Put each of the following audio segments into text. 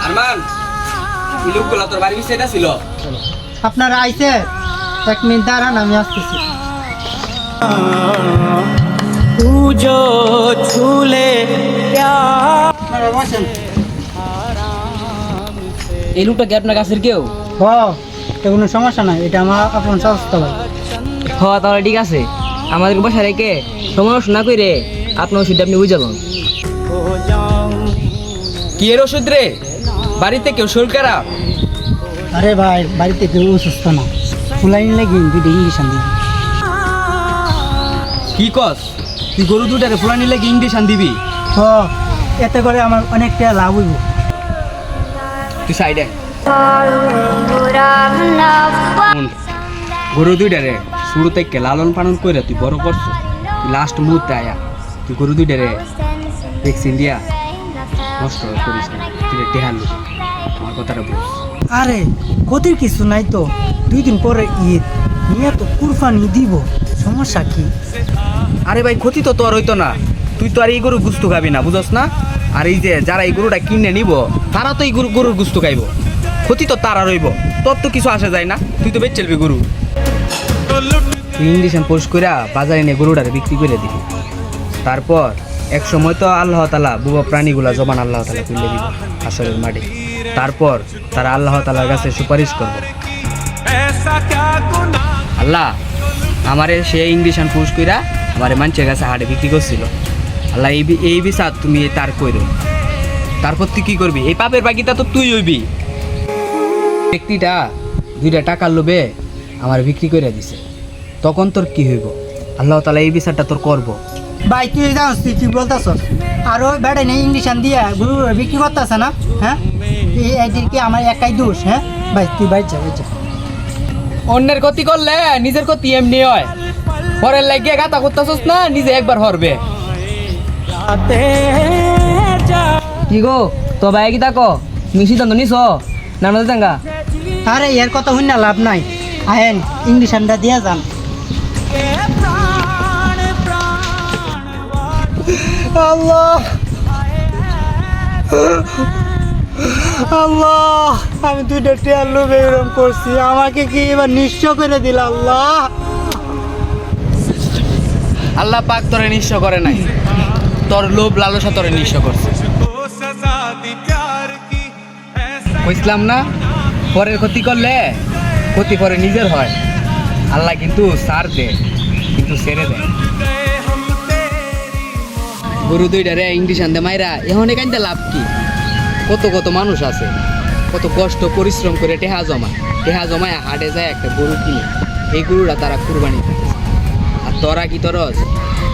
আরমান এই লোকগুলা তোর বাড়ির বিষয়টা ছিল আপনারা আইছে 1 মিনিট দাঁড়ান আমি আসতেছি আপনারা বসেন এই লোকটা কি আপনার কাছের কেউ? এটা কোনো সমস্যা নাই, এটা আমার আপন সংস্থা ভাই। তাহলে ঠিক আছে, আমাদেরকে বসা রেখে সমস্যা না করে আপনার ওষুধটা আপনি বুঝে যাবেন। কি এর ওষুধ রে? বাড়িতে কেউ শরীর খারাপ? আরে ভাই বাড়িতে কেউ অসুস্থ না, ফুলাইন লাগি দুটো ইঞ্জেকশন দিবি। কি কস? তুই গরু দুটারে ফুলানি লাগে ইঞ্জেকশন দিবি? এতে করে আমার অনেকটা লাভ হইব। তুই সাইডে গরু দুইটারে শুরু থেকে লালন পালন করে তুই বড় করছো, তুই লাস্ট মুহূর্তে আয়া তুই গরু দুইটারে ভ্যাকসিন দিয়া নষ্ট করিস না। তুই টেহাল আমার কথাটা বল। আরে ক্ষতির কিছু নাই তো, 2 দিন পরে ঈদ নিয়ে তো কুরবানি দিব, সমস্যা কি? আরে ভাই ক্ষতি তো তোর হইতো না, তুই তো আর এই গরু গুস্তু খাবি না, বুঝস না? আর এই যে যারা এই গরুটা কিনে নিব তারা তো এই গরুর গুস্তু খাইব, ক্ষতি তো তারা রইব, তোর তো কিছু আসা যায় না, তুই তো বেচ চলবি গরু। তুই ইঞ্জেকশন পোস্ট করে বাজারে নিয়ে গরুটারে বিক্রি করে দিবি, তারপর এক সময় তো আল্লাহ তাআলা বুবা প্রাণীগুলা জবান আল্লাহ তাআলা তুলে দিব আসরের মাঠে, তারপর তারা আল্লাহ তাআলার কাছে সুপারিশ করবে, আল্লাহ আমারে সে ইঞ্জেকশন পোস্ট কইরা আমারে মানুষের কাছে হাটে বিক্রি করছিল, আল্লাহ এই বিচার তুমি তার কইরো। তারপর তুই কি করবি? এই পাপের বাকিটা তো তুই হইবি। ব্যক্তিটা 2টা টাকার লোভে আমার বিক্রি করে দিছে, তখন তোর কি হইব? আল্লাহ তাআলা এই বিচারটা তোর করবো। ভাই তুই জানিস তুই কি বলতেছ? আর ওই বেড়ে নেই ইঞ্জেকশন দিয়ে গরু বিক্রি করতেছে না, হ্যাঁ এইটির কি আমার একাই দোষ? হ্যাঁ ভাই তুই বাইচা বাইচা। অন্যের ক্ষতি করলে নিজের ক্ষতি এমনি হয়, পরের লাগিয়ে গাতা করতেছস না, নিজে একবার হরবে। কি গো তো ভাই কি তাকো তুমি সিদ্ধান্ত নিছ না না দেঙ্গা? আরে এর কথা হইনা লাভ নাই, আহেন ইঞ্জেকশনটা দিয়ে যান। আল্লাহ আল্লাহ, আমি 2টা টিয়ার লোভে এরকম করছি, আমাকে কি এবার নিঃস্ব করে দিল? আল্লাহ আল্লাহ পাক তোরে নিঃস্ব করে নাই, তোর লোভ লালসা তোরে নিঃস্ব করছে। কইছিলাম না পরের ক্ষতি করলে ক্ষতি পরে নিজের হয়, আল্লাহ কিন্তু সার দে কিন্তু ছেড়ে দেয়। গরু 2টারে ইঞ্জেকশন দে মাইরা এখন এখানটা লাভ কি? কত কত মানুষ আছে কত কষ্ট পরিশ্রম করে টেহা জমায় হাটে যায় একটা গরু কিনে, এই গরুটা তারা কুরবানি দিতেছে, আর তোরা কি তোরস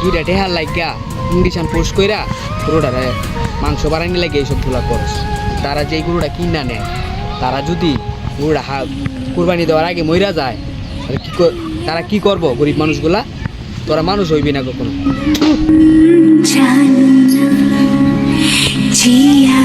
2টা টেহার লাগিয়া ইঞ্জেকশন পোস্ট কইরা গরুটারে মাংস বাড়ানি লাগে এইসবগুলা করস। তারা যে গরুটা কিনা নেয় তারা যদি গরুটা কুরবানি দেওয়ার আগে মইরা যায় তারা কি করবো? গরিব মানুষগুলা, তোরা মানুষ হইবি না কখনো। जिया